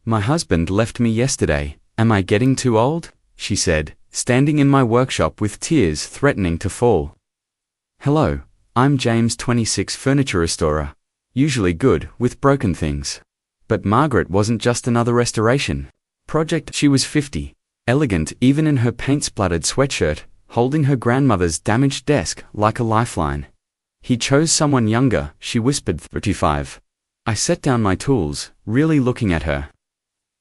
My husband left me yesterday. Am I getting too old? She said, standing in my workshop with tears threatening to fall. Hello, I'm James, 26, furniture restorer. Usually good with broken things. But Margaret wasn't just another restoration project. She was 50, elegant even in her paint-splattered sweatshirt, holding her grandmother's damaged desk like a lifeline. He chose someone younger, she whispered. 35. I set down my tools, really looking at her.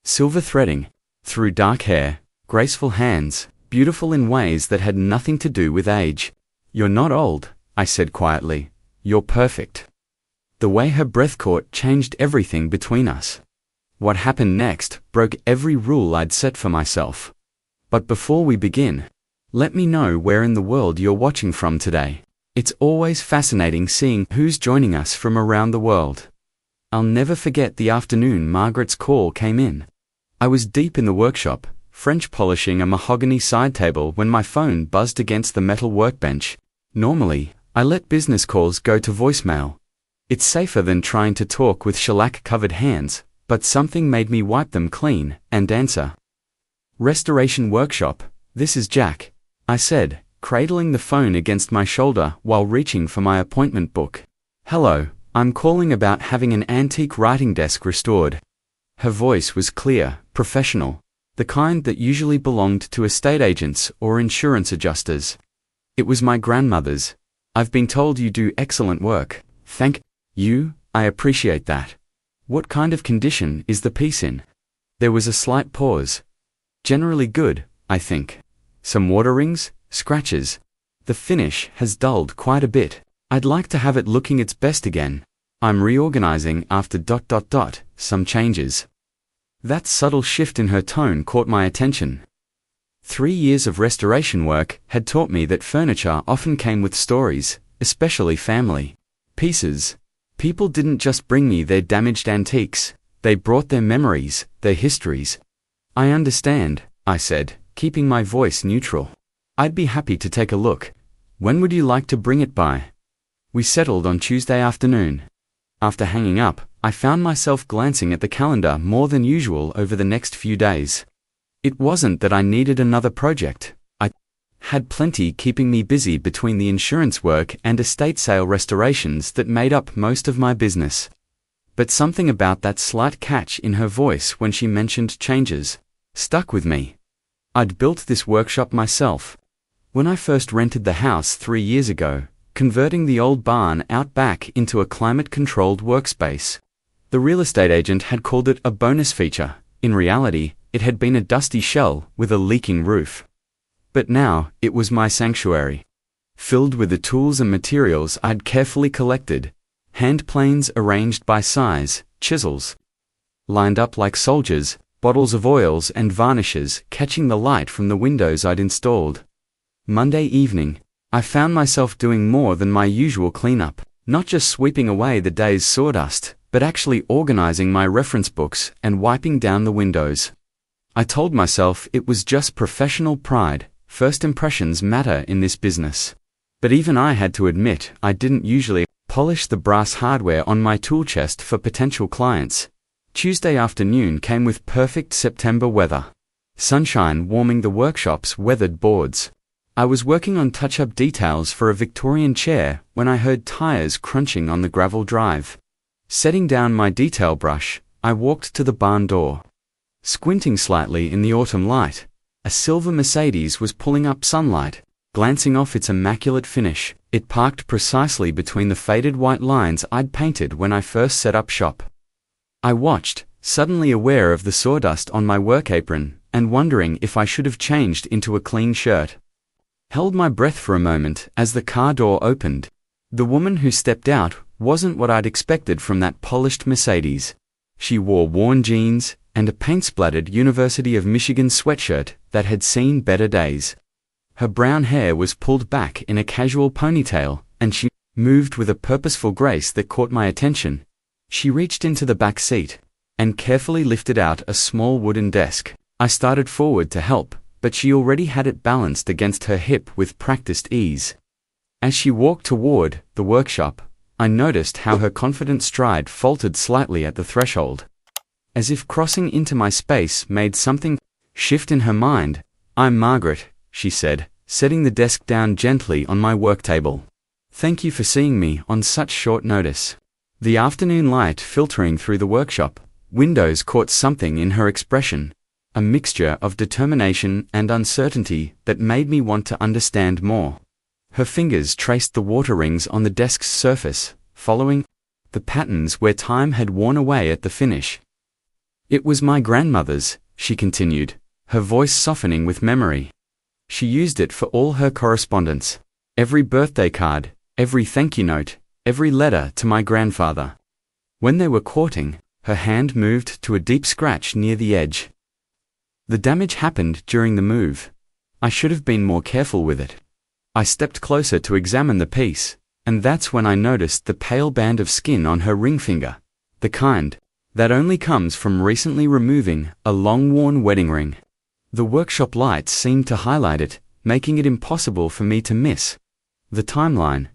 Silver threading, through dark hair, graceful hands, beautiful in ways that had nothing to do with age. You're not old, I said quietly. You're perfect. The way her breath caught changed everything between us. What happened next broke every rule I'd set for myself. But before we begin, let me know where in the world you're watching from today. It's always fascinating seeing who's joining us from around the world. I'll never forget the afternoon Margaret's call came in. I was deep in the workshop, French polishing a mahogany side table when my phone buzzed against the metal workbench. Normally, I let business calls go to voicemail. It's safer than trying to talk with shellac-covered hands, but something made me wipe them clean and answer. Restoration workshop, this is Jack, I said, cradling the phone against my shoulder while reaching for my appointment book. Hello, I'm calling about having an antique writing desk restored. Her voice was clear, professional, the kind that usually belonged to estate agents or insurance adjusters. It was my grandmother's. I've been told you do excellent work. Thank you, I appreciate that. What kind of condition is the piece in? There was a slight pause. Generally good, I think. Some water rings, scratches. The finish has dulled quite a bit. I'd like to have it looking its best again. I'm reorganizing after ... some changes. That subtle shift in her tone caught my attention. 3 years of restoration work had taught me that furniture often came with stories, especially family pieces. People didn't just bring me their damaged antiques, they brought their memories, their histories. I understand, I said, keeping my voice neutral. I'd be happy to take a look. When would you like to bring it by? We settled on Tuesday afternoon. After hanging up, I found myself glancing at the calendar more than usual over the next few days. It wasn't that I needed another project. I had plenty keeping me busy between the insurance work and estate sale restorations that made up most of my business. But something about that slight catch in her voice when she mentioned changes stuck with me. I'd built this workshop myself. When I first rented the house 3 years ago, converting the old barn out back into a climate-controlled workspace. The real estate agent had called it a bonus feature. In reality, it had been a dusty shell with a leaking roof. But now, it was my sanctuary. Filled with the tools and materials I'd carefully collected, hand planes arranged by size, chisels lined up like soldiers, bottles of oils and varnishes catching the light from the windows I'd installed. Monday evening, I found myself doing more than my usual cleanup, not just sweeping away the day's sawdust, but actually organizing my reference books and wiping down the windows. I told myself it was just professional pride. First impressions matter in this business. But even I had to admit I didn't usually polish the brass hardware on my tool chest for potential clients. Tuesday afternoon came with perfect September weather. Sunshine warming the workshop's weathered boards. I was working on touch-up details for a Victorian chair when I heard tires crunching on the gravel drive. Setting down my detail brush, I walked to the barn door. Squinting slightly in the autumn light, a silver Mercedes was pulling up sunlight, glancing off its immaculate finish. It parked precisely between the faded white lines I'd painted when I first set up shop. I watched, suddenly aware of the sawdust on my work apron, and wondering if I should have changed into a clean shirt. Held my breath for a moment as the car door opened. The woman who stepped out wasn't what I'd expected from that polished Mercedes. She wore worn jeans and a paint-splattered University of Michigan sweatshirt that had seen better days. Her brown hair was pulled back in a casual ponytail, and she moved with a purposeful grace that caught my attention. She reached into the back seat and carefully lifted out a small wooden desk. I started forward to help, but she already had it balanced against her hip with practiced ease. As she walked toward the workshop, I noticed how her confident stride faltered slightly at the threshold. as if crossing into my space made something shift in her mind. "I'm Margaret," she said, setting the desk down gently on my work table. "Thank you for seeing me on such short notice." The afternoon light filtering through the workshop windows caught something in her expression, a mixture of determination and uncertainty that made me want to understand more. Her fingers traced the water rings on the desk's surface, following the patterns where time had worn away at the finish. "It was my grandmother's," she continued, her voice softening with memory. "She used it for all her correspondence. Every birthday card, every thank you note, every letter to my grandfather. When they were courting, her hand moved to a deep scratch near the edge. The damage happened during the move. I should have been more careful with it. I stepped closer to examine the piece, and that's when I noticed the pale band of skin on her ring finger, the kind that only comes from recently removing a long-worn wedding ring. The workshop lights seemed to highlight it, making it impossible for me to miss. The timeline, ...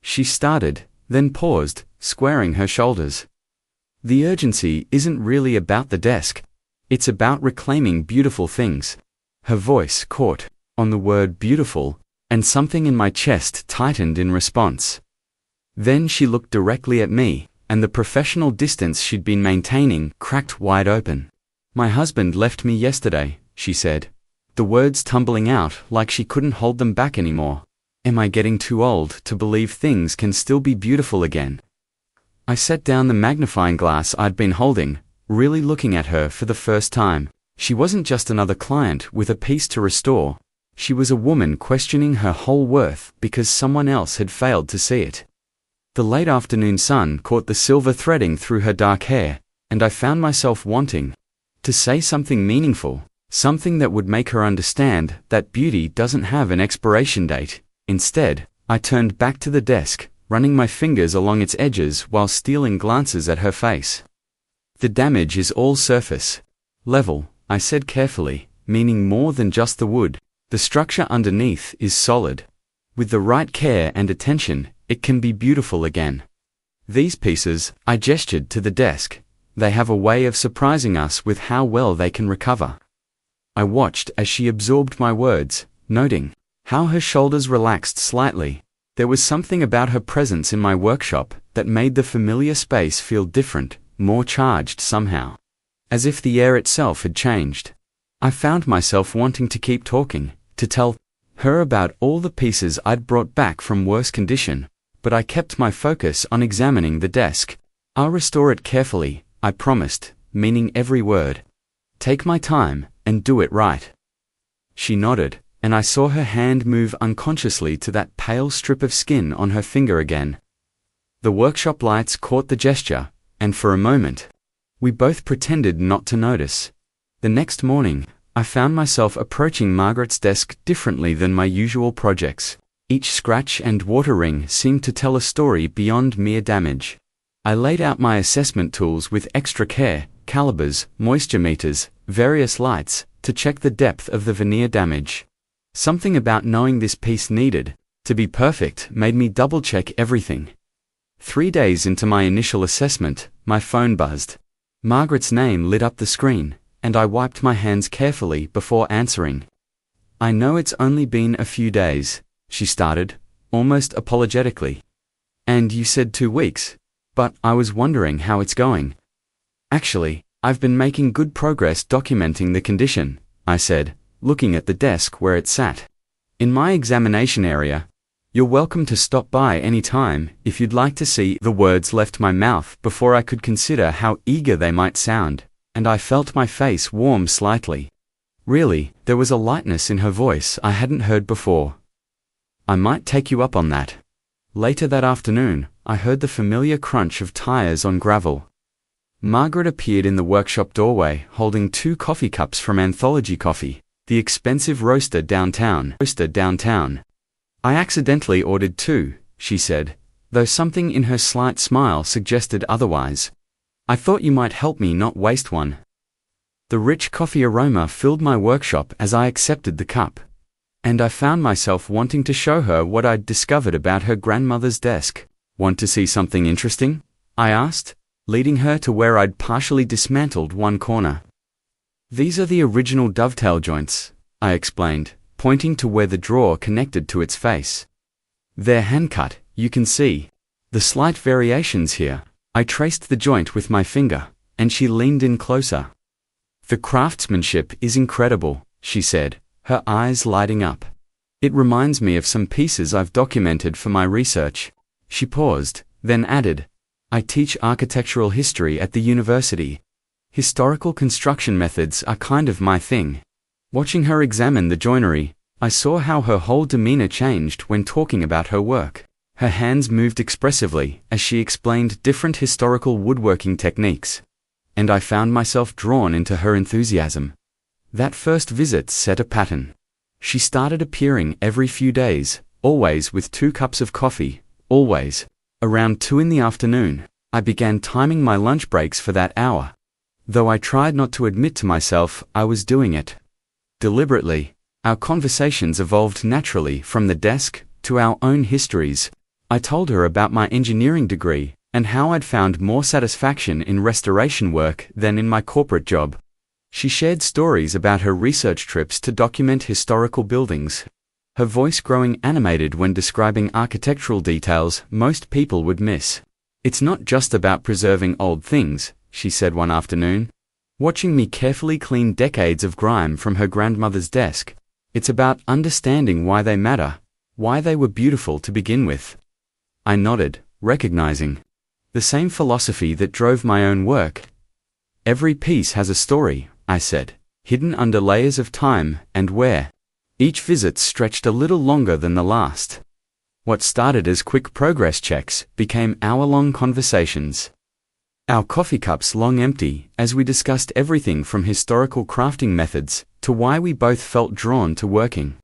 She started, then paused, squaring her shoulders. "The urgency isn't really about the desk. It's about reclaiming beautiful things." Her voice caught on the word beautiful, and something in my chest tightened in response. Then she looked directly at me, and the professional distance she'd been maintaining cracked wide open. "My husband left me yesterday," she said, the words tumbling out like she couldn't hold them back anymore. "Am I getting too old to believe things can still be beautiful again?" I set down the magnifying glass I'd been holding, really looking at her for the first time. She wasn't just another client with a piece to restore. She was a woman questioning her whole worth because someone else had failed to see it. The late afternoon sun caught the silver threading through her dark hair, and I found myself wanting to say something meaningful, something that would make her understand that beauty doesn't have an expiration date. Instead, I turned back to the desk, running my fingers along its edges while stealing glances at her face. "The damage is all surface level," I said carefully, meaning more than just the wood. "The structure underneath is solid. With the right care and attention, it can be beautiful again. These pieces," I gestured to the desk, "they have a way of surprising us with how well they can recover." I watched as she absorbed my words, noting how her shoulders relaxed slightly. There was something about her presence in my workshop that made the familiar space feel different, more charged somehow, as if the air itself had changed. I found myself wanting to keep talking, to tell her about all the pieces I'd brought back from worse condition, but I kept my focus on examining the desk. "I'll restore it carefully," I promised, meaning every word. "Take my time, and do it right." She nodded, and I saw her hand move unconsciously to that pale strip of skin on her finger again. The workshop lights caught the gesture, and for a moment, we both pretended not to notice. The next morning, I found myself approaching Margaret's desk differently than my usual projects. Each scratch and water ring seemed to tell a story beyond mere damage. I laid out my assessment tools with extra care, calibers, moisture meters, various lights, to check the depth of the veneer damage. Something about knowing this piece needed to be perfect made me double-check everything. 3 days into my initial assessment, my phone buzzed. Margaret's name lit up the screen, and I wiped my hands carefully before answering. "I know it's only been a few days," she started, almost apologetically. "And you said 2 weeks, but I was wondering how it's going." "Actually, I've been making good progress documenting the condition," I said, looking at the desk where it sat. "In my examination area. You're welcome to stop by any time if you'd like to see." The words left my mouth before I could consider how eager they might sound, and I felt my face warm slightly. Really, there was a lightness in her voice I hadn't heard before. "I might take you up on that." Later that afternoon, I heard the familiar crunch of tires on gravel. Margaret appeared in the workshop doorway holding 2 coffee cups from Anthology Coffee, the expensive roaster downtown. "I accidentally ordered 2, she said, though something in her slight smile suggested otherwise. "I thought you might help me not waste one." The rich coffee aroma filled my workshop as I accepted the cup, and I found myself wanting to show her what I'd discovered about her grandmother's desk. "Want to see something interesting?" I asked, leading her to where I'd partially dismantled one corner. "These are the original dovetail joints," I explained, pointing to where the drawer connected to its face. "They're hand-cut, you can see the slight variations here." I traced the joint with my finger, and she leaned in closer. "The craftsmanship is incredible," she said, her eyes lighting up. "It reminds me of some pieces I've documented for my research." She paused, then added, "I teach architectural history at the university. Historical construction methods are kind of my thing." Watching her examine the joinery, I saw how her whole demeanor changed when talking about her work. Her hands moved expressively as she explained different historical woodworking techniques, and I found myself drawn into her enthusiasm. That first visit set a pattern. She started appearing every few days, always with 2 cups of coffee, always. Around 2 in the afternoon, I began timing my lunch breaks for that hour, though I tried not to admit to myself I was doing it. Deliberately, our conversations evolved naturally from the desk to our own histories. I told her about my engineering degree and how I'd found more satisfaction in restoration work than in my corporate job. She shared stories about her research trips to document historical buildings, her voice growing animated when describing architectural details most people would miss. "It's not just about preserving old things," she said one afternoon, watching me carefully clean decades of grime from her grandmother's desk. "It's about understanding why they matter, why they were beautiful to begin with." I nodded, recognizing the same philosophy that drove my own work. "Every piece has a story," I said, "hidden under layers of time and wear." Each visit stretched a little longer than the last. What started as quick progress checks became hour-long conversations. Our coffee cups long empty as we discussed everything from historical crafting methods to why we both felt drawn to working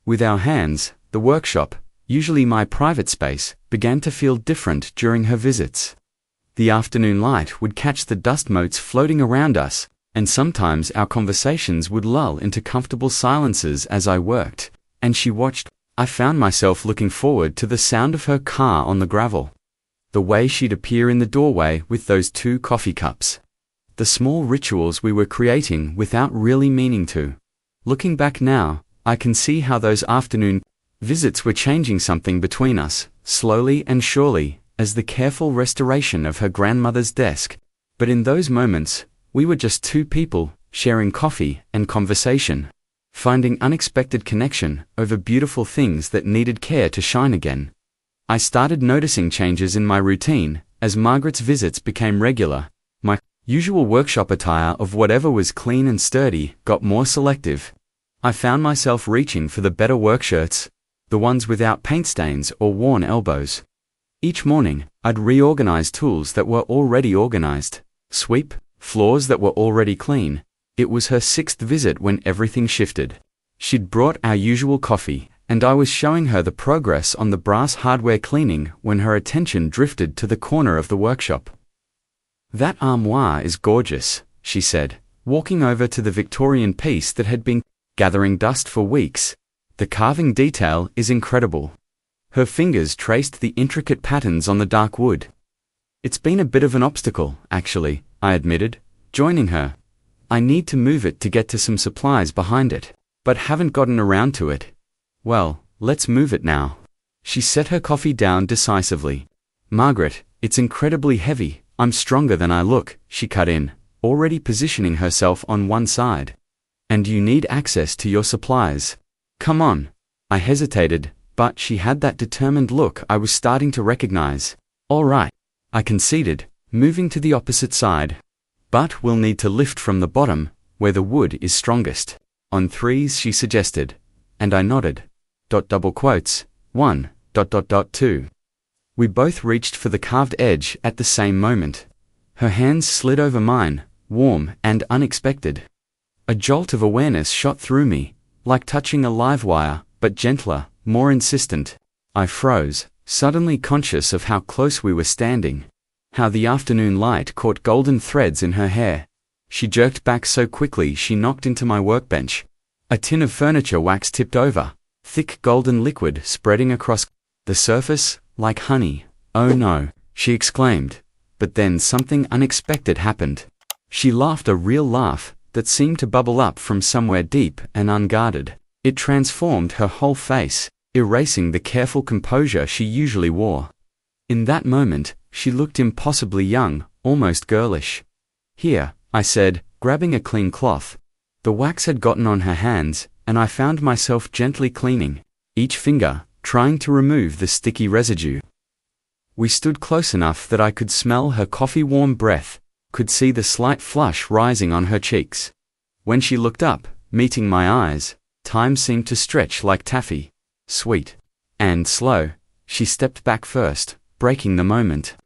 with our hands. The workshop, usually my private space, began to feel different during her visits. The afternoon light would catch the dust motes floating around us, and sometimes our conversations would lull into comfortable silences as I worked, and she watched. I found myself looking forward to the sound of her car on the gravel, the way she'd appear in the doorway with those 2 coffee cups, the small rituals we were creating without really meaning to. Looking back now, I can see how those afternoon visits were changing something between us, slowly and surely, as the careful restoration of her grandmother's desk. But in those moments, we were just 2 people, sharing coffee and conversation, finding unexpected connection over beautiful things that needed care to shine again. I started noticing changes in my routine as Margaret's visits became regular. My usual workshop attire of whatever was clean and sturdy got more selective. I found myself reaching for the better work shirts, the ones without paint stains or worn elbows. Each morning, I'd reorganize tools that were already organized, sweep floors that were already clean. It was her 6th visit when everything shifted. She'd brought our usual coffee, and I was showing her the progress on the brass hardware cleaning when her attention drifted to the corner of the workshop. "That armoire is gorgeous," she said, walking over to the Victorian piece that had been gathering dust for weeks. "The carving detail is incredible." Her fingers traced the intricate patterns on the dark wood. "It's been a bit of an obstacle, actually," I admitted, joining her. "I need to move it to get to some supplies behind it, but haven't gotten around to it." "Well, let's move it now." She set her coffee down decisively. "Margaret, it's incredibly heavy. I'm stronger than I look," she cut in, already positioning herself on one side. "And you need access to your supplies. Come on." I hesitated, but she had that determined look I was starting to recognize. "All right," I conceded, moving to the opposite side. "But we'll need to lift from the bottom, where the wood is strongest." "On 3s," she suggested, and I nodded. Double quotes, 1, 2. We both reached for the carved edge at the same moment. Her hands slid over mine, warm and unexpected. A jolt of awareness shot through me, like touching a live wire, but gentler, more insistent. I froze, suddenly conscious of how close we were standing, how the afternoon light caught golden threads in her hair. She jerked back so quickly she knocked into my workbench. A tin of furniture wax tipped over, thick golden liquid spreading across the surface, like honey. "Oh no," she exclaimed, but then something unexpected happened. She laughed a real laugh that seemed to bubble up from somewhere deep and unguarded. It transformed her whole face, erasing the careful composure she usually wore. In that moment, she looked impossibly young, almost girlish. "Here," I said, grabbing a clean cloth. The wax had gotten on her hands, and I found myself gently cleaning each finger, trying to remove the sticky residue. We stood close enough that I could smell her coffee-warm breath, could see the slight flush rising on her cheeks. When she looked up, meeting my eyes, time seemed to stretch like taffy. Sweet and slow, she stepped back first, breaking the moment.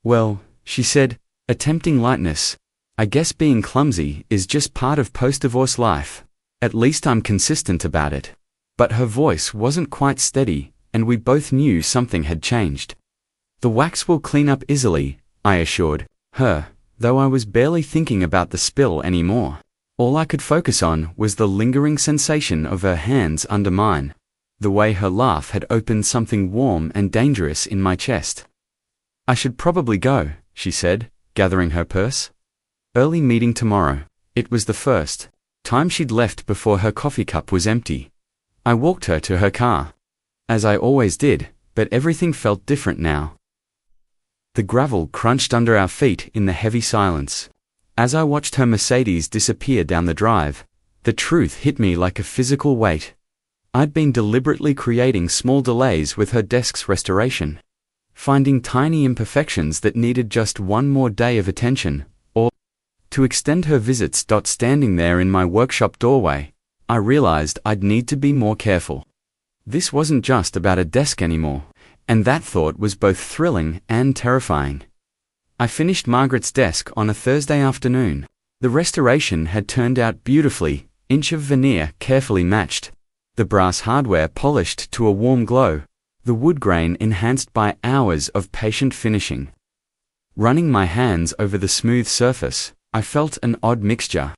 "Well," she said, attempting lightness, "I guess being clumsy is just part of post-divorce life. At least I'm consistent about it." But her voice wasn't quite steady, and we both knew something had changed. "The wax will clean up easily," I assured her, though I was barely thinking about the spill anymore. All I could focus on was the lingering sensation of her hands under mine. The way her laugh had opened something warm and dangerous in my chest. "I should probably go," she said, gathering her purse. "Early meeting tomorrow." It was the first time she'd left before her coffee cup was empty. I walked her to her car, as I always did, but everything felt different now. The gravel crunched under our feet in the heavy silence. As I watched her Mercedes disappear down the drive, the truth hit me like a physical weight. I'd been deliberately creating small delays with her desk's restoration, finding tiny imperfections that needed just one more day of attention, or to extend her visits. Standing there in my workshop doorway, I realized I'd need to be more careful. This wasn't just about a desk anymore, and that thought was both thrilling and terrifying. I finished Margaret's desk on a Thursday afternoon. The restoration had turned out beautifully, inch of veneer carefully matched, the brass hardware polished to a warm glow, the wood grain enhanced by hours of patient finishing. Running my hands over the smooth surface, I felt an odd mixture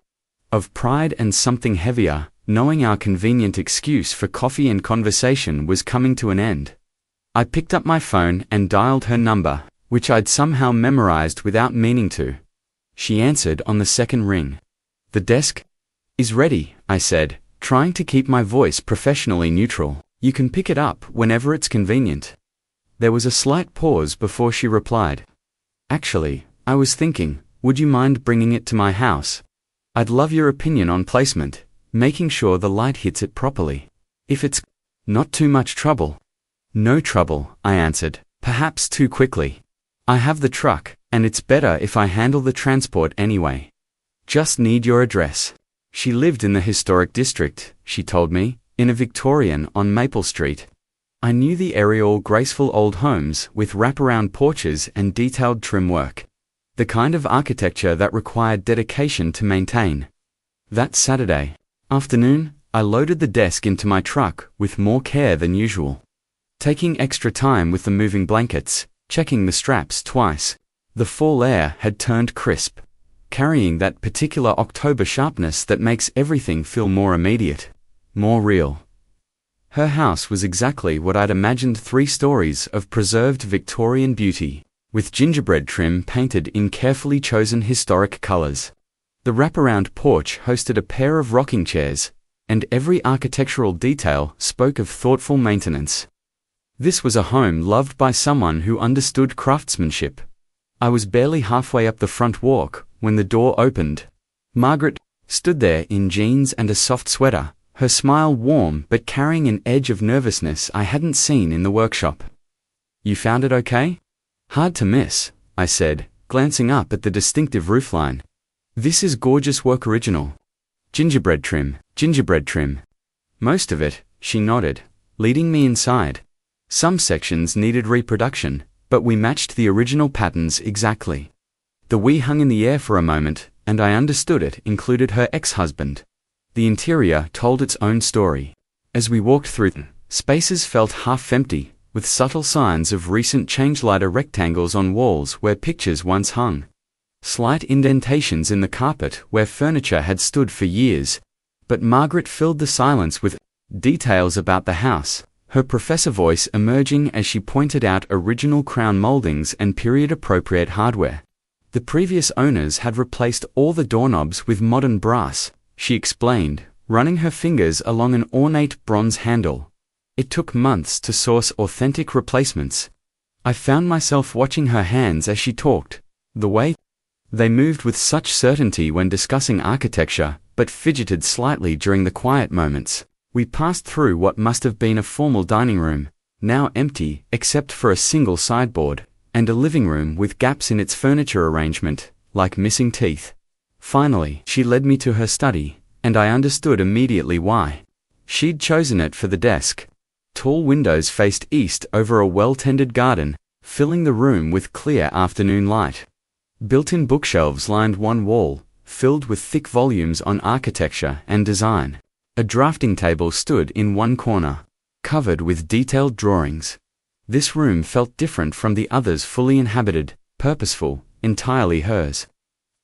of pride and something heavier, knowing our convenient excuse for coffee and conversation was coming to an end. I picked up my phone and dialed her number, which I'd somehow memorized without meaning to. She answered on the second ring. "The desk is ready," I said, trying to keep my voice professionally neutral. "You can pick it up whenever it's convenient." There was a slight pause before she replied. "Actually, I was thinking, would you mind bringing it to my house? I'd love your opinion on placement, making sure the light hits it properly. If it's not too much trouble." "No trouble," I answered, perhaps too quickly. "I have the truck, and it's better if I handle the transport anyway. Just need your address." She lived in the historic district, she told me, in a Victorian on Maple Street. I knew the area, all graceful old homes with wraparound porches and detailed trim work. The kind of architecture that required dedication to maintain. That Saturday afternoon, I loaded the desk into my truck with more care than usual, taking extra time with the moving blankets, checking the straps twice. The fall air had turned crisp, carrying that particular October sharpness that makes everything feel more immediate, more real. Her house was exactly what I'd imagined, 3 stories of preserved Victorian beauty, with gingerbread trim painted in carefully chosen historic colors. The wraparound porch hosted a pair of rocking chairs, and every architectural detail spoke of thoughtful maintenance. This was a home loved by someone who understood craftsmanship. I was barely halfway up the front walk when the door opened. Margaret stood there in jeans and a soft sweater, her smile warm but carrying an edge of nervousness I hadn't seen in the workshop. "You found it okay?" "Hard to miss," I said, glancing up at the distinctive roofline. "This is gorgeous work, original. Gingerbread trim, gingerbread trim." "Most of it," she nodded, leading me inside. Some sections needed reproduction, but we matched the original patterns exactly. The "we" hung in the air for a moment, and I understood it included her ex-husband. The interior told its own story. As we walked through them, spaces felt half empty, with subtle signs of recent change, lighter rectangles on walls where pictures once hung, slight indentations in the carpet where furniture had stood for years. But Margaret filled the silence with details about the house, her professor voice emerging as she pointed out original crown moldings and period-appropriate hardware. The previous owners had replaced all the doorknobs with modern brass, she explained, running her fingers along an ornate bronze handle. It took months to source authentic replacements. I found myself watching her hands as she talked, the way they moved with such certainty when discussing architecture, but fidgeted slightly during the quiet moments. We passed through what must have been a formal dining room, now empty except for a single sideboard, and a living room with gaps in its furniture arrangement, like missing teeth. Finally, she led me to her study, and I understood immediately why. She'd chosen it for the desk. Tall windows faced east over a well-tended garden, filling the room with clear afternoon light. Built-in bookshelves lined one wall, filled with thick volumes on architecture and design. A drafting table stood in one corner, covered with detailed drawings. This room felt different from the others, fully inhabited, purposeful, entirely hers.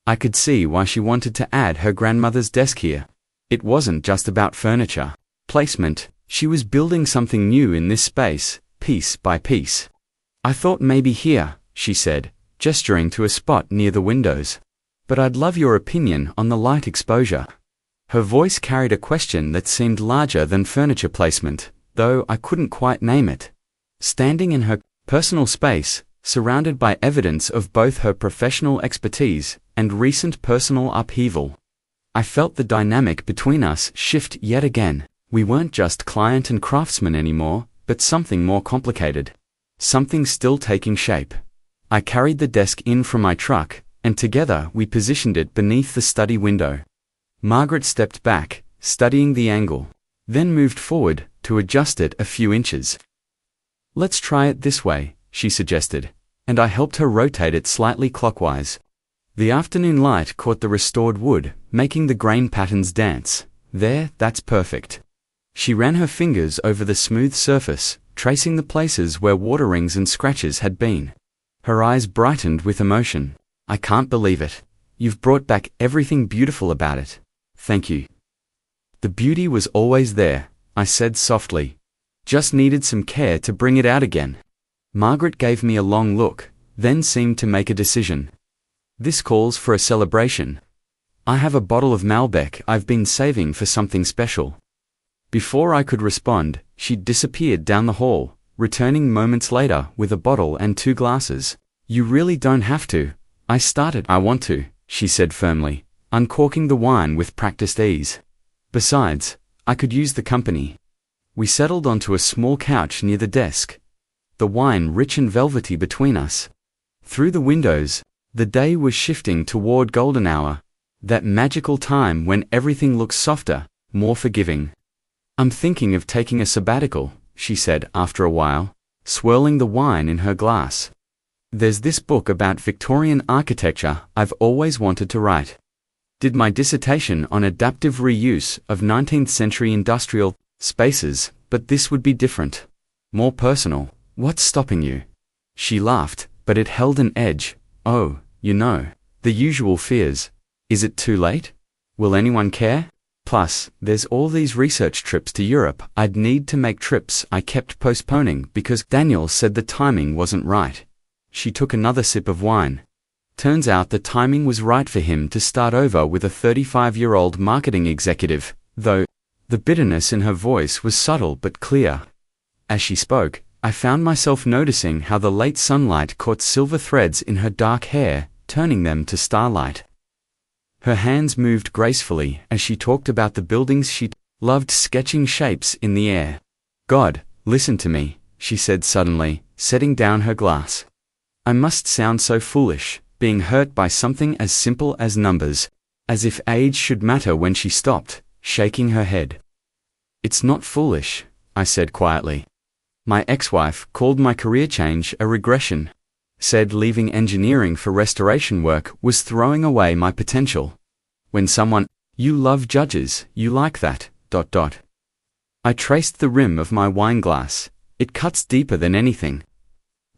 I could see why she wanted to add her grandmother's desk here. It wasn't just about furniture, placement. She was building something new in this space, piece by piece. I thought maybe here, she said, gesturing to a spot near the windows. But I'd love your opinion on the light exposure. Her voice carried a question that seemed larger than furniture placement, though I couldn't quite name it. Standing in her personal space, surrounded by evidence of both her professional expertise and recent personal upheaval, I felt the dynamic between us shift yet again. We weren't just client and craftsman anymore, but something more complicated. Something still taking shape. I carried the desk in from my truck, and together we positioned it beneath the study window. Margaret stepped back, studying the angle, then moved forward to adjust it a few inches. Let's try it this way, she suggested, and I helped her rotate it slightly clockwise. The afternoon light caught the restored wood, making the grain patterns dance. There, that's perfect. She ran her fingers over the smooth surface, tracing the places where water rings and scratches had been. Her eyes brightened with emotion. I can't believe it. You've brought back everything beautiful about it. Thank you. The beauty was always there, I said softly. Just needed some care to bring it out again. Margaret gave me a long look, then seemed to make a decision. This calls for a celebration. I have a bottle of Malbec I've been saving for something special. Before I could respond, she disappeared down the hall, returning moments later with a bottle and 2 glasses. You really don't have to. I want to, she said firmly, uncorking the wine with practiced ease. Besides, I could use the company. We settled onto a small couch near the desk, the wine rich and velvety between us. Through the windows, the day was shifting toward golden hour, that magical time when everything looks softer, more forgiving. I'm thinking of taking a sabbatical, she said after a while, swirling the wine in her glass. There's this book about Victorian architecture I've always wanted to write. Did my dissertation on adaptive reuse of 19th century industrial spaces, but this would be different. More personal. What's stopping you? She laughed, but it held an edge. Oh, the usual fears. Is it too late? Will anyone care? Plus, there's all these research trips to Europe I'd need to make, trips I kept postponing because Daniel said the timing wasn't right. She took another sip of wine. Turns out the timing was right for him to start over with a 35-year-old marketing executive, though the bitterness in her voice was subtle but clear. As she spoke, I found myself noticing how the late sunlight caught silver threads in her dark hair, turning them to starlight. Her hands moved gracefully as she talked about the buildings she loved, sketching shapes in the air. God, listen to me, she said suddenly, setting down her glass. I must sound so foolish, being hurt by something as simple as numbers, as if age should matter when she stopped, shaking her head. It's not foolish, I said quietly. My ex-wife called my career change a regression. Said leaving engineering for restoration work was throwing away my potential. When someone, you love judges, you like that, ... I traced the rim of my wine glass. It cuts deeper than anything.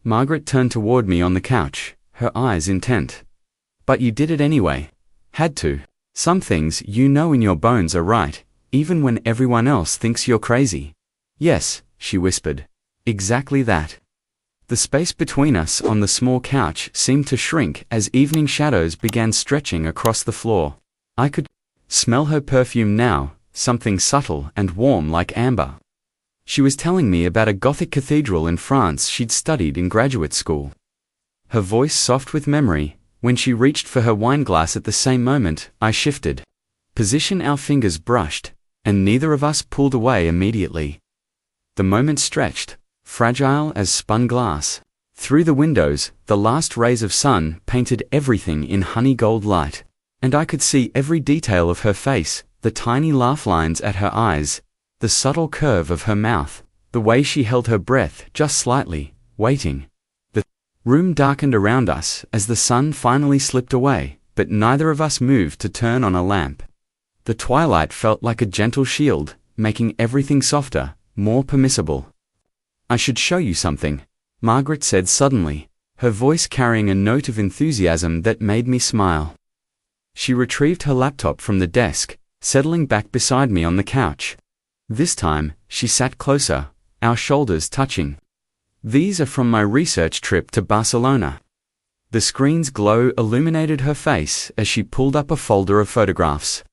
Margaret turned toward me on the couch, her eyes intent. But you did it anyway. Had to. Some things you know in your bones are right, even when everyone else thinks you're crazy. Yes, she whispered. Exactly that. The space between us on the small couch seemed to shrink as evening shadows began stretching across the floor. I could smell her perfume now, something subtle and warm like amber. She was telling me about a Gothic cathedral in France she'd studied in graduate school. Her voice soft with memory. When she reached for her wineglass at the same moment, I shifted position. Our fingers brushed, and neither of us pulled away immediately. The moment stretched, fragile as spun glass. Through the windows, the last rays of sun painted everything in honey gold light, and I could see every detail of her face, the tiny laugh lines at her eyes, the subtle curve of her mouth, the way she held her breath just slightly, waiting. The room darkened around us as the sun finally slipped away, but neither of us moved to turn on a lamp. The twilight felt like a gentle shield, making everything softer, more permissible. "I should show you something," Margaret said suddenly, her voice carrying a note of enthusiasm that made me smile. She retrieved her laptop from the desk, settling back beside me on the couch. This time, she sat closer, our shoulders touching. "These are from my research trip to Barcelona." The screen's glow illuminated her face as she pulled up a folder of photographs.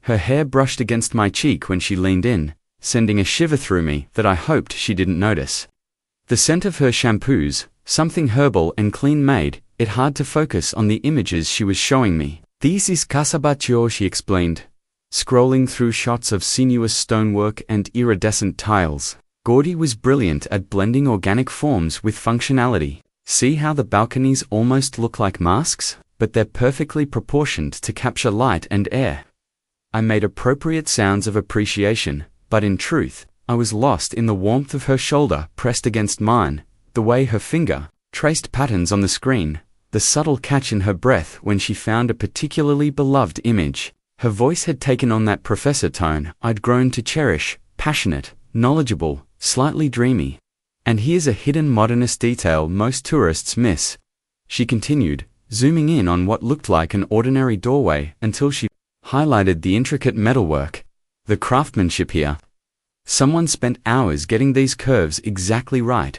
Her hair brushed against my cheek when she leaned in, sending a shiver through me that I hoped she didn't notice. The scent of her shampoos, something herbal and clean, made it hard to focus on the images she was showing me. "This is Casa Batlló," she explained, scrolling through shots of sinuous stonework and iridescent tiles. Gordy was brilliant at blending organic forms with functionality. "See how the balconies almost look like masks, but they're perfectly proportioned to capture light and air." I made appropriate sounds of appreciation, but in truth, I was lost in the warmth of her shoulder pressed against mine, the way her finger traced patterns on the screen, the subtle catch in her breath when she found a particularly beloved image. Her voice had taken on that professor tone I'd grown to cherish, passionate, knowledgeable, slightly dreamy. "And here's a hidden modernist detail most tourists miss," she continued, zooming in on what looked like an ordinary doorway until she highlighted the intricate metalwork. "The craftsmanship here. Someone spent hours getting these curves exactly right.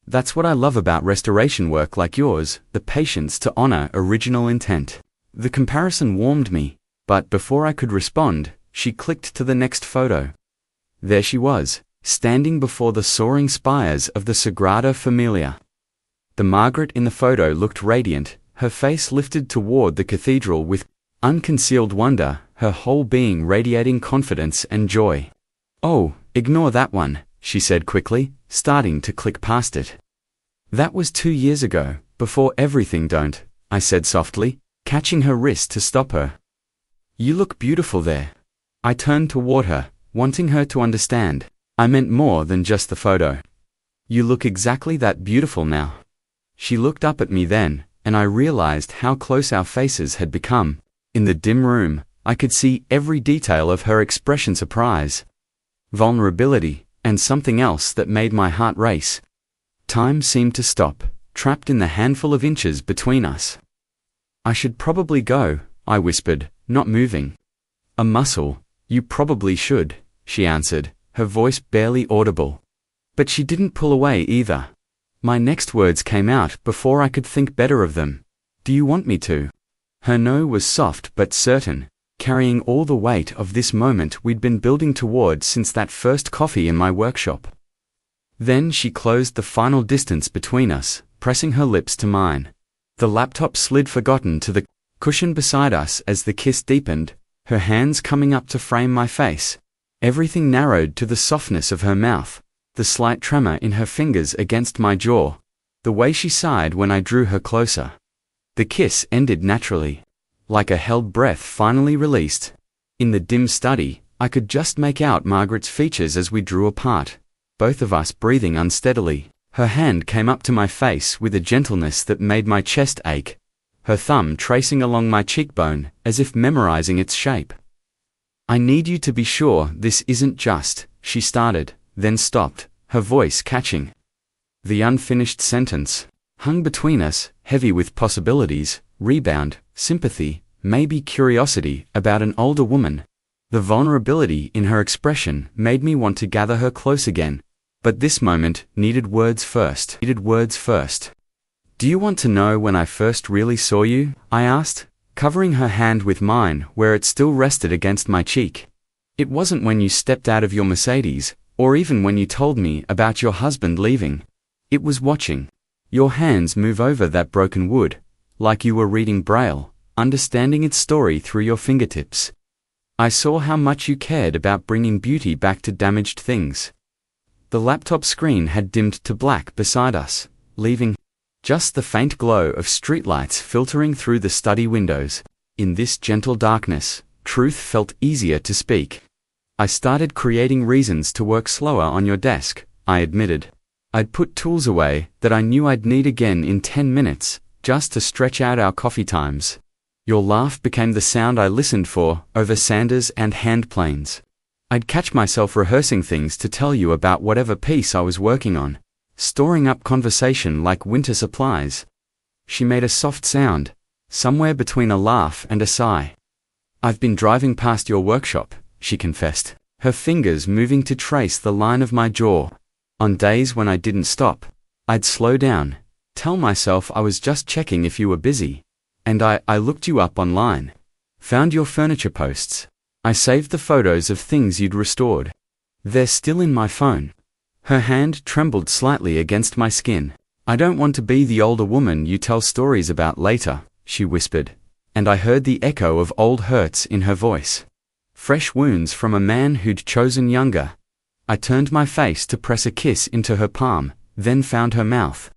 That's what I love about restoration work like yours, the patience to honor original intent." The comparison warmed me, but before I could respond, she clicked to the next photo. There she was, standing before the soaring spires of the Sagrada Familia. The Margaret in the photo looked radiant, her face lifted toward the cathedral with unconcealed wonder, her whole being radiating confidence and joy. "Oh, ignore that one," she said quickly, starting to click past it. "That was 2 years ago, before everything." "Don't," I said softly, catching her wrist to stop her. "You look beautiful there." I turned toward her, wanting her to understand. "I meant more than just the photo. You look exactly that beautiful now." She looked up at me then, and I realized how close our faces had become. In the dim room, I could see every detail of her expression: surprise, vulnerability, and something else that made my heart race. Time seemed to stop, trapped in the handful of inches between us. "I should probably go," I whispered, not moving. "A muscle, you probably should," she answered, her voice barely audible. But she didn't pull away either. My next words came out before I could think better of them. "Do you want me to?" Her no was soft but certain, carrying all the weight of this moment we'd been building toward since that first coffee in my workshop. Then she closed the final distance between us, pressing her lips to mine. The laptop slid forgotten to the cushion beside us as the kiss deepened, her hands coming up to frame my face. Everything narrowed to the softness of her mouth, the slight tremor in her fingers against my jaw, the way she sighed when I drew her closer. The kiss ended naturally, like a held breath finally released. In the dim study, I could just make out Margaret's features as we drew apart, both of us breathing unsteadily. Her hand came up to my face with a gentleness that made my chest ache, her thumb tracing along my cheekbone as if memorizing its shape. "I need you to be sure this isn't just," she started, then stopped, her voice catching. The unfinished sentence hung between us, heavy with possibilities, rebound, sympathy, maybe curiosity about an older woman. The vulnerability in her expression made me want to gather her close again, But this moment needed words first. Do you want to know when I first really saw you? I asked, covering her hand with mine where it still rested against my cheek. It wasn't when you stepped out of your Mercedes, or even when you told me about your husband leaving. It was watching your hands move over that broken wood, like you were reading Braille, understanding its story through your fingertips. I saw how much you cared about bringing beauty back to damaged things. The laptop screen had dimmed to black beside us, leaving just the faint glow of streetlights filtering through the study windows. In this gentle darkness, truth felt easier to speak. I started creating reasons to work slower on your desk, I admitted. I'd put tools away that I knew I'd need again in 10 minutes, just to stretch out our coffee times. Your laugh became the sound I listened for over Sanders and hand planes. I'd catch myself rehearsing things to tell you about whatever piece I was working on, storing up conversation like winter supplies. She made a soft sound, somewhere between a laugh and a sigh. I've been driving past your workshop, she confessed, her fingers moving to trace the line of my jaw. On days when I didn't stop, I'd slow down, tell myself I was just checking if you were busy. And I looked you up online, found your furniture posts. I saved the photos of things you'd restored. They're still in my phone. Her hand trembled slightly against my skin. I don't want to be the older woman you tell stories about later, she whispered, and I heard the echo of old hurts in her voice. Fresh wounds from a man who'd chosen younger. I turned my face to press a kiss into her palm, then found her mouth.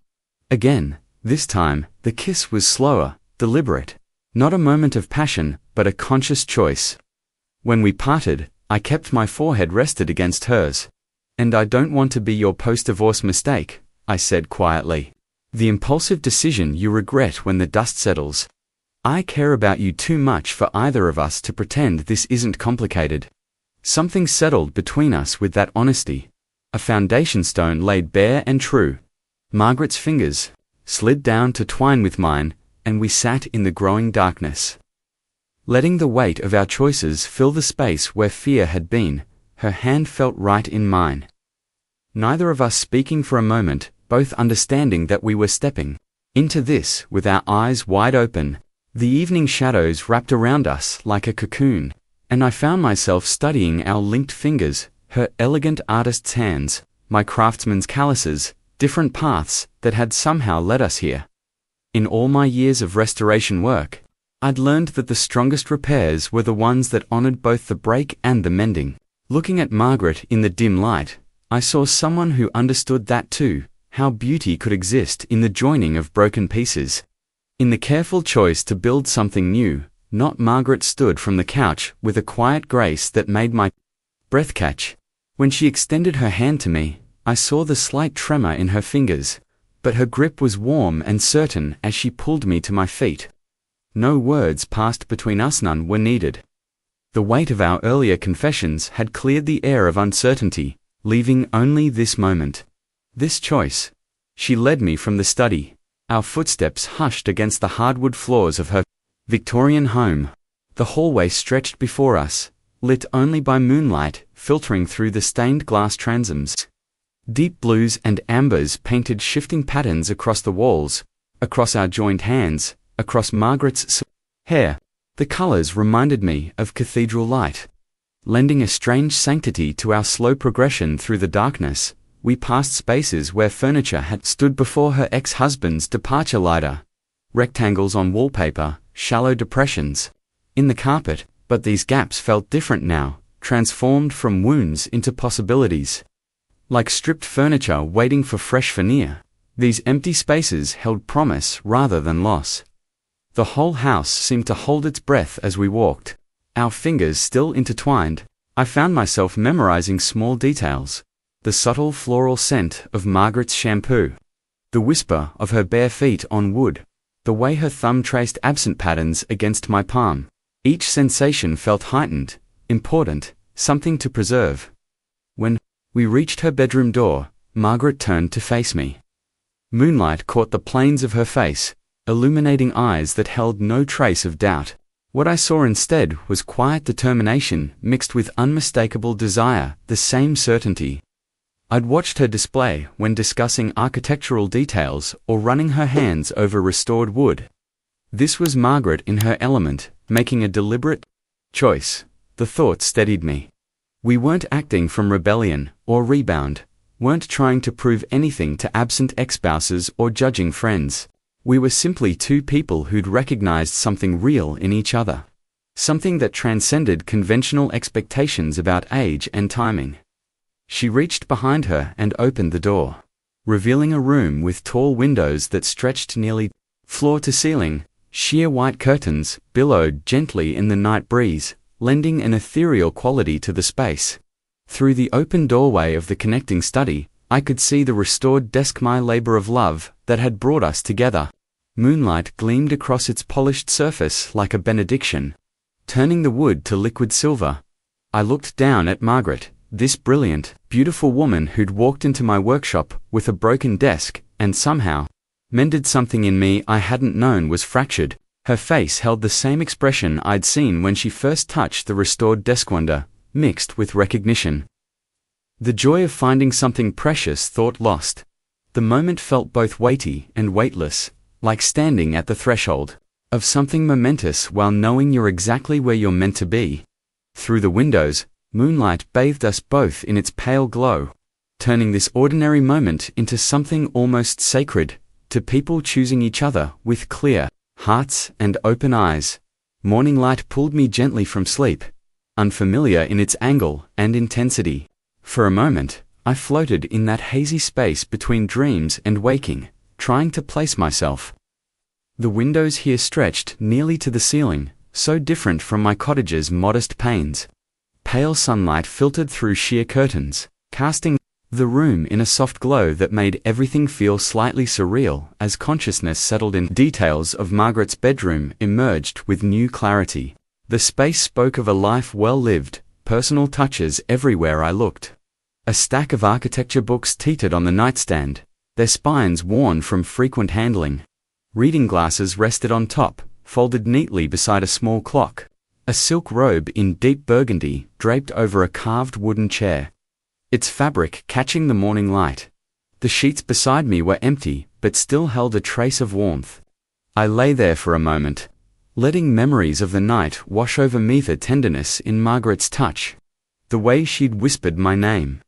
Again, this time, the kiss was slower, deliberate. Not a moment of passion, but a conscious choice. When we parted, I kept my forehead rested against hers. And I don't want to be your post-divorce mistake, I said quietly. The impulsive decision you regret when the dust settles. I care about you too much for either of us to pretend this isn't complicated. Something settled between us with that honesty. A foundation stone laid bare and true. Margaret's fingers slid down to twine with mine, and we sat in the growing darkness, letting the weight of our choices fill the space where fear had been. Her hand felt right in mine. Neither of us speaking for a moment, both understanding that we were stepping into this with our eyes wide open. The evening shadows wrapped around us like a cocoon, and I found myself studying our linked fingers, her elegant artist's hands, my craftsman's calluses, different paths that had somehow led us here. In all my years of restoration work, I'd learned that the strongest repairs were the ones that honored both the break and the mending. Looking at Margaret in the dim light, I saw someone who understood that too, how beauty could exist in the joining of broken pieces. In the careful choice to build something new, not Margaret stood from the couch with a quiet grace that made my breath catch. When she extended her hand to me, I saw the slight tremor in her fingers, but her grip was warm and certain as she pulled me to my feet. No words passed between us, none were needed. The weight of our earlier confessions had cleared the air of uncertainty, leaving only this moment. This choice. She led me from the study, our footsteps hushed against the hardwood floors of her Victorian home. The hallway stretched before us, lit only by moonlight filtering through the stained glass transoms. Deep blues and ambers painted shifting patterns across the walls, across our joined hands, across Margaret's hair. The colors reminded me of cathedral light. Lending a strange sanctity to our slow progression through the darkness, we passed spaces where furniture had stood before her ex-husband's departure later. Rectangles on wallpaper, shallow depressions in the carpet, but these gaps felt different now, transformed from wounds into possibilities. Like stripped furniture waiting for fresh veneer, these empty spaces held promise rather than loss. The whole house seemed to hold its breath as we walked, our fingers still intertwined. I found myself memorizing small details. The subtle floral scent of Margaret's shampoo, the whisper of her bare feet on wood, the way her thumb traced absent patterns against my palm. Each sensation felt heightened, important, something to preserve. When we reached her bedroom door, Margaret turned to face me. Moonlight caught the planes of her face, illuminating eyes that held no trace of doubt. What I saw instead was quiet determination mixed with unmistakable desire, the same certainty. I'd watched her display when discussing architectural details or running her hands over restored wood. This was Margaret in her element, making a deliberate choice. The thought steadied me. We weren't acting from rebellion or rebound, weren't trying to prove anything to absent ex-spouses or judging friends. We were simply two people who'd recognized something real in each other. Something that transcended conventional expectations about age and timing. She reached behind her and opened the door, revealing a room with tall windows that stretched nearly floor to ceiling. Sheer white curtains billowed gently in the night breeze, lending an ethereal quality to the space. Through the open doorway of the connecting study, I could see the restored desk, my labor of love that had brought us together. Moonlight gleamed across its polished surface like a benediction, turning the wood to liquid silver. I looked down at Margaret, this brilliant, beautiful woman who'd walked into my workshop with a broken desk and somehow mended something in me I hadn't known was fractured. Her face held the same expression I'd seen when she first touched the restored desk, wonder, mixed with recognition. The joy of finding something precious thought lost. The moment felt both weighty and weightless, like standing at the threshold of something momentous while knowing you're exactly where you're meant to be. Through the windows, moonlight bathed us both in its pale glow, turning this ordinary moment into something almost sacred, to people choosing each other with clear hearts and open eyes. Morning light pulled me gently from sleep, unfamiliar in its angle and intensity. For a moment, I floated in that hazy space between dreams and waking, trying to place myself. The windows here stretched nearly to the ceiling, so different from my cottage's modest panes. Pale sunlight filtered through sheer curtains, casting the room in a soft glow that made everything feel slightly surreal as consciousness settled in. Details of Margaret's bedroom emerged with new clarity. The space spoke of a life well lived, personal touches everywhere I looked. A stack of architecture books teetered on the nightstand, their spines worn from frequent handling. Reading glasses rested on top, folded neatly beside a small clock. A silk robe in deep burgundy draped over a carved wooden chair, its fabric catching the morning light. The sheets beside me were empty, but still held a trace of warmth. I lay there for a moment, letting memories of the night wash over me. The tenderness in Margaret's touch, the way she'd whispered my name.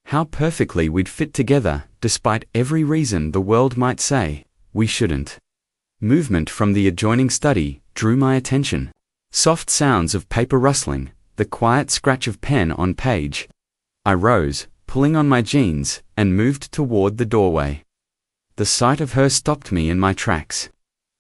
How perfectly we'd fit together, despite every reason the world might say we shouldn't. Movement from the adjoining study drew my attention. Soft sounds of paper rustling, the quiet scratch of pen on page. I rose, pulling on my jeans, and moved toward the doorway. The sight of her stopped me in my tracks.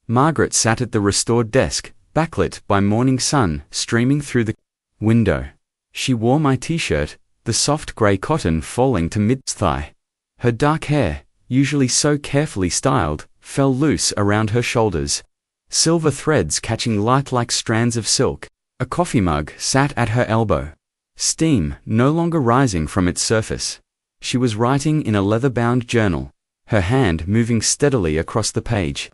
Margaret sat at the restored desk, backlit by morning sun streaming through the window. She wore my t-shirt, the soft grey cotton falling to mid-thigh. Her dark hair, usually so carefully styled, fell loose around her shoulders, silver threads catching light like strands of silk. A coffee mug sat at her elbow, steam no longer rising from its surface. She was writing in a leather-bound journal, her hand moving steadily across the page.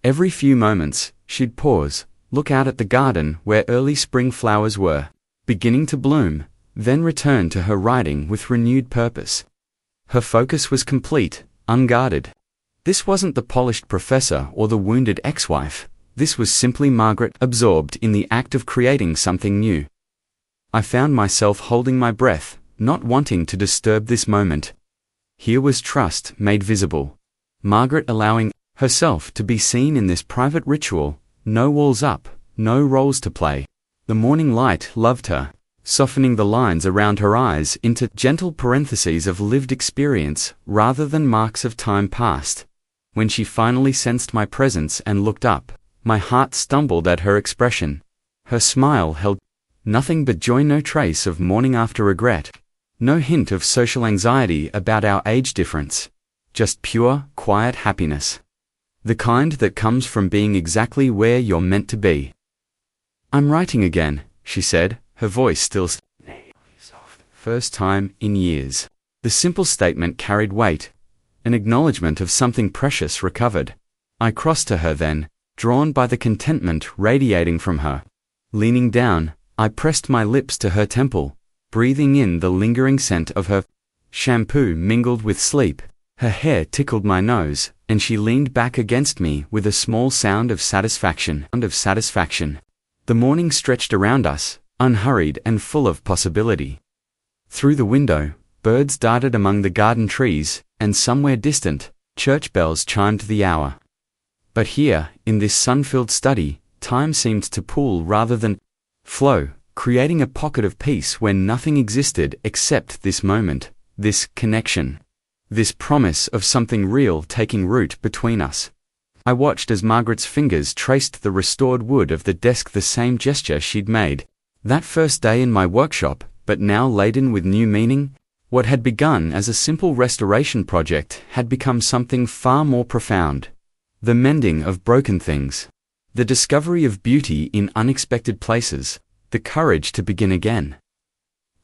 Every few moments, she'd pause, look out at the garden where early spring flowers were beginning to bloom, then return to her writing with renewed purpose. Her focus was complete, unguarded. This wasn't the polished professor or the wounded ex-wife. This was simply Margaret, absorbed in the act of creating something new. I found myself holding my breath, not wanting to disturb this moment. Here was trust made visible. Margaret allowing herself to be seen in this private ritual, no walls up, no roles to play. The morning light loved her, softening the lines around her eyes into gentle parentheses of lived experience rather than marks of time past. When she finally sensed my presence and looked up, my heart stumbled at her expression. Her smile held nothing but joy, no trace of mourning after regret, no hint of social anxiety about our age difference, just pure, quiet happiness. The kind that comes from being exactly where you're meant to be. "I'm writing again," she said, her voice still soft. First time in years. The simple statement carried weight, an acknowledgement of something precious recovered. I crossed to her then, drawn by the contentment radiating from her. Leaning down, I pressed my lips to her temple, breathing in the lingering scent of her Shampoo mingled with sleep. Her hair tickled my nose, and she leaned back against me with a small sound of satisfaction. The morning stretched around us, unhurried and full of possibility. Through the window, birds darted among the garden trees, and somewhere distant, church bells chimed the hour. But here, in this sun-filled study, time seemed to pool rather than flow, creating a pocket of peace where nothing existed except this moment, this connection, this promise of something real taking root between us. I watched as Margaret's fingers traced the restored wood of the desk, the same gesture she'd made that first day in my workshop, but now laden with new meaning. What had begun as a simple restoration project had become something far more profound. The mending of broken things. The discovery of beauty in unexpected places. The courage to begin again.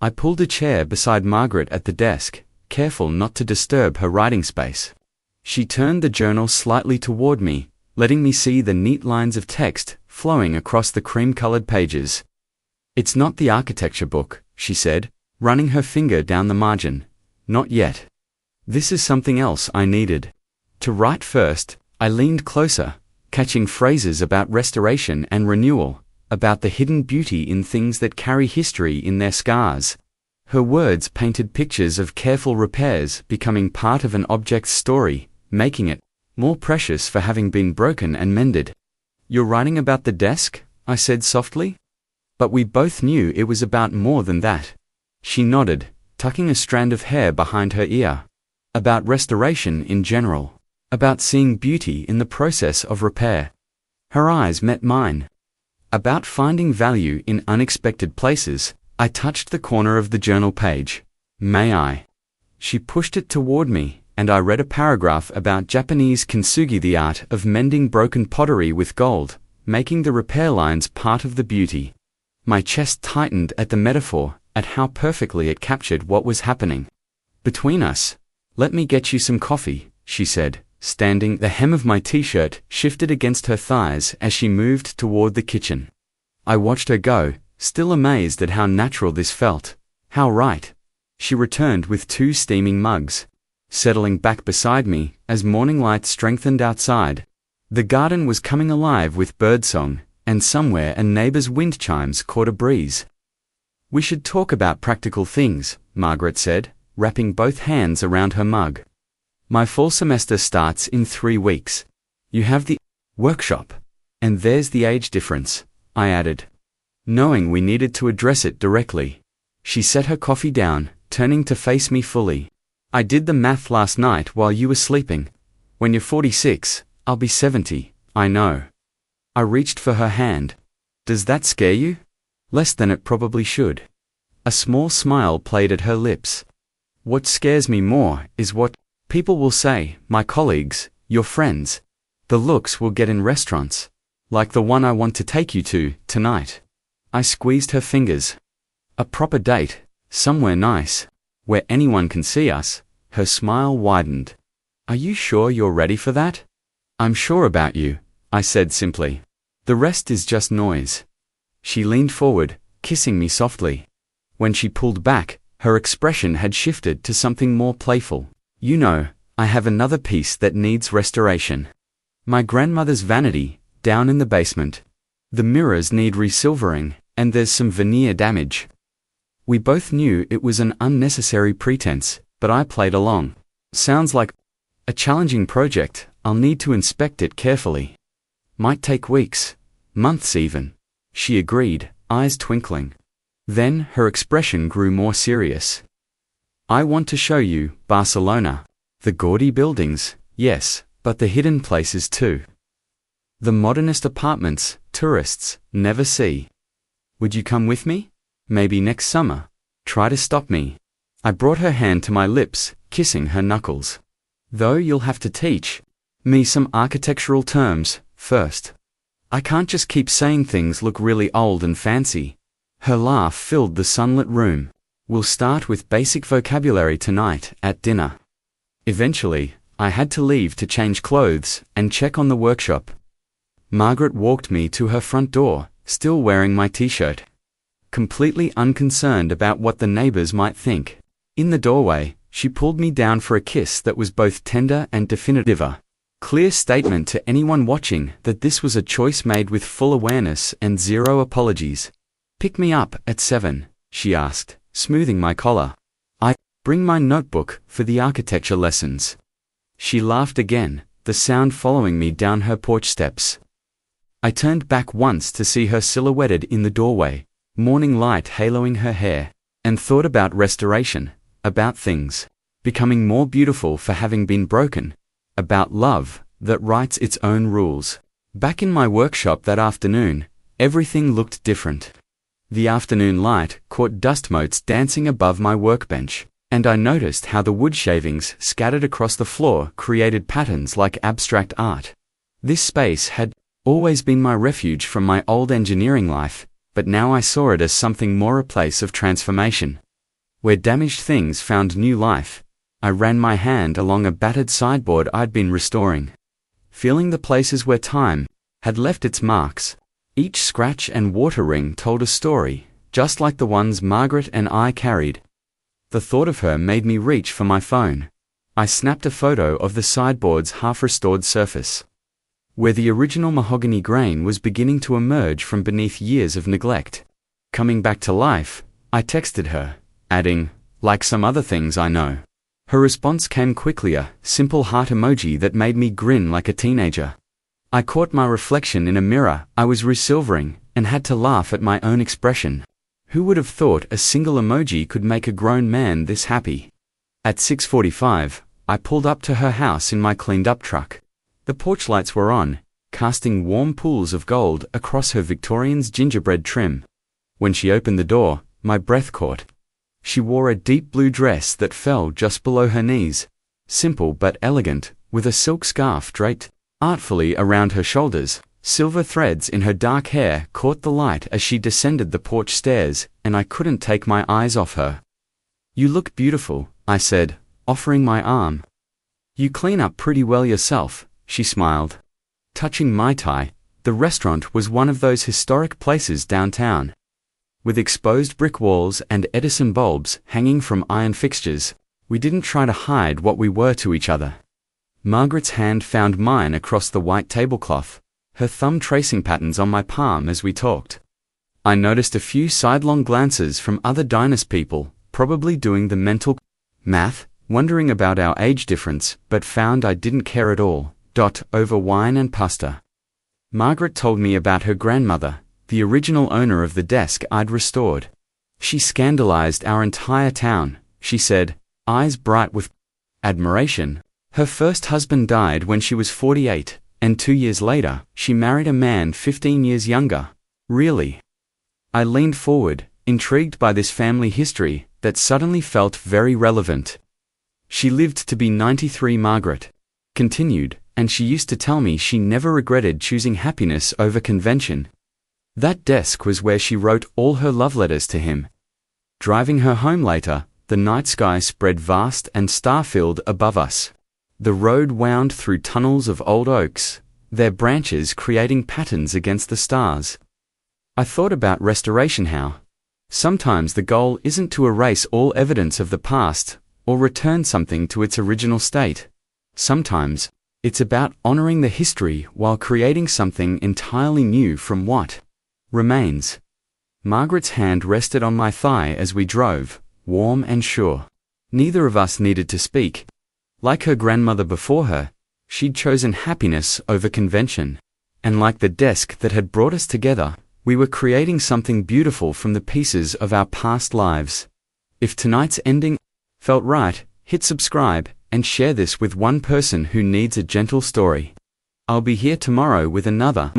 I pulled a chair beside Margaret at the desk, careful not to disturb her writing space. She turned the journal slightly toward me, letting me see the neat lines of text flowing across the cream-colored pages. "It's not the architecture book," she said, running her finger down the margin. "Not yet. This is something else I needed to write first." I leaned closer, catching phrases about restoration and renewal, about the hidden beauty in things that carry history in their scars. Her words painted pictures of careful repairs becoming part of an object's story, making it more precious for having been broken and mended. "You're writing about the desk?" I said softly. But we both knew it was about more than that. She nodded, tucking a strand of hair behind her ear. "About restoration in general. About seeing beauty in the process of repair." Her eyes met mine. "About finding value in unexpected places." I touched the corner of the journal page. "May I?" She pushed it toward me, and I read a paragraph about Japanese kintsugi, the art of mending broken pottery with gold, making the repair lines part of the beauty. My chest tightened at the metaphor, at how perfectly it captured what was happening between us. "Let me get you some coffee," she said, standing. The hem of my t-shirt shifted against her thighs as she moved toward the kitchen. I watched her go, still amazed at how natural this felt. How right. She returned with 2 steaming mugs, settling back beside me as morning light strengthened outside. The garden was coming alive with birdsong, and somewhere a neighbor's wind chimes caught a breeze. "We should talk about practical things," Margaret said, wrapping both hands around her mug. "My fall semester starts in 3 weeks. You have the workshop. And there's the age difference," I added, knowing we needed to address it directly. She set her coffee down, turning to face me fully. "I did the math last night while you were sleeping. When you're 46, I'll be 70, I know." I reached for her hand. "Does that scare you?" "Less than it probably should." A small smile played at her lips. "What scares me more is what people will say, my colleagues, your friends. The looks we'll get in restaurants. Like the one I want to take you to, tonight." I squeezed her fingers. "A proper date, somewhere nice, where anyone can see us." Her smile widened. "Are you sure you're ready for that?" "I'm sure about you," I said simply. "The rest is just noise." She leaned forward, kissing me softly. When she pulled back, her expression had shifted to something more playful. "You know, I have another piece that needs restoration. My grandmother's vanity, down in the basement. The mirrors need resilvering, and there's some veneer damage." We both knew it was an unnecessary pretense, but I played along. "Sounds like a challenging project. I'll need to inspect it carefully. Might take weeks, months even." She agreed, eyes twinkling. Then her expression grew more serious. "I want to show you Barcelona. The gaudy buildings, yes, but the hidden places too. The modernist apartments tourists never see. Would you come with me? Maybe next summer. Try to stop me." I brought her hand to my lips, kissing her knuckles. "Though you'll have to teach me some architectural terms first. I can't just keep saying things look really old and fancy." Her laugh filled the sunlit room. "We'll start with basic vocabulary tonight at dinner." Eventually, I had to leave to change clothes and check on the workshop. Margaret walked me to her front door, still wearing my t-shirt, completely unconcerned about what the neighbors might think. In the doorway, She pulled me down for a kiss that was both tender and definitive. A clear statement to anyone watching that this was a choice made with full awareness and zero apologies. "Pick me up at 7, she asked, smoothing my collar. "I bring my notebook for the architecture lessons." She laughed again, the sound following me down her porch steps. I turned back once to see her silhouetted in the doorway, morning light haloing her hair, and thought about restoration, about things becoming more beautiful for having been broken, about love that writes its own rules. Back in my workshop that afternoon, everything looked different. The afternoon light caught dust motes dancing above my workbench, and I noticed how the wood shavings scattered across the floor created patterns like abstract art. This space had always been my refuge from my old engineering life, but now I saw it as something more, a place of transformation. Where damaged things found new life. I ran my hand along a battered sideboard I'd been restoring, feeling the places where time had left its marks. Each scratch and water ring told a story, just like the ones Margaret and I carried. The thought of her made me reach for my phone. I snapped a photo of the sideboard's half-restored surface, where the original mahogany grain was beginning to emerge from beneath years of neglect. Coming back to life, I texted her, adding, "Like some other things I know." Her response came quickly, a simple heart emoji that made me grin like a teenager. I caught my reflection in a mirror I was resilvering, and had to laugh at my own expression. Who would have thought a single emoji could make a grown man this happy? At 6:45, I pulled up to her house in my cleaned-up truck. The porch lights were on, casting warm pools of gold across her Victorian's gingerbread trim. When she opened the door, my breath caught. She wore a deep blue dress that fell just below her knees, simple but elegant, with a silk scarf draped artfully around her shoulders. Silver threads in her dark hair caught the light as she descended the porch stairs, and I couldn't take my eyes off her. "You look beautiful," I said, offering my arm. "You clean up pretty well yourself," she smiled. Touching my tie, the restaurant was one of those historic places downtown, with exposed brick walls and Edison bulbs hanging from iron fixtures. We didn't try to hide what we were to each other. Margaret's hand found mine across the white tablecloth, her thumb tracing patterns on my palm as we talked. I noticed a few sidelong glances from other diners, people, probably doing the mental math, wondering about our age difference, but found I didn't care at all. Over wine and pasta. Margaret told me about her grandmother, the original owner of the desk I'd restored. She scandalized our entire town, she said, eyes bright with admiration. Her first husband died when she was 48, and 2 years later, she married a man 15 years younger. Really? I leaned forward, intrigued by this family history that suddenly felt very relevant. She lived to be 93, Margaret continued, and she used to tell me she never regretted choosing happiness over convention. That desk was where she wrote all her love letters to him. Driving her home later, the night sky spread vast and star-filled above us. The road wound through tunnels of old oaks, their branches creating patterns against the stars. I thought about restoration, how sometimes the goal isn't to erase all evidence of the past or return something to its original state. Sometimes it's about honoring the history while creating something entirely new from what remains. Margaret's hand rested on my thigh as we drove, warm and sure. Neither of us needed to speak. Like her grandmother before her, she'd chosen happiness over convention. And like the desk that had brought us together, we were creating something beautiful from the pieces of our past lives. If tonight's ending felt right, hit subscribe and share this with one person who needs a gentle story. I'll be here tomorrow with another.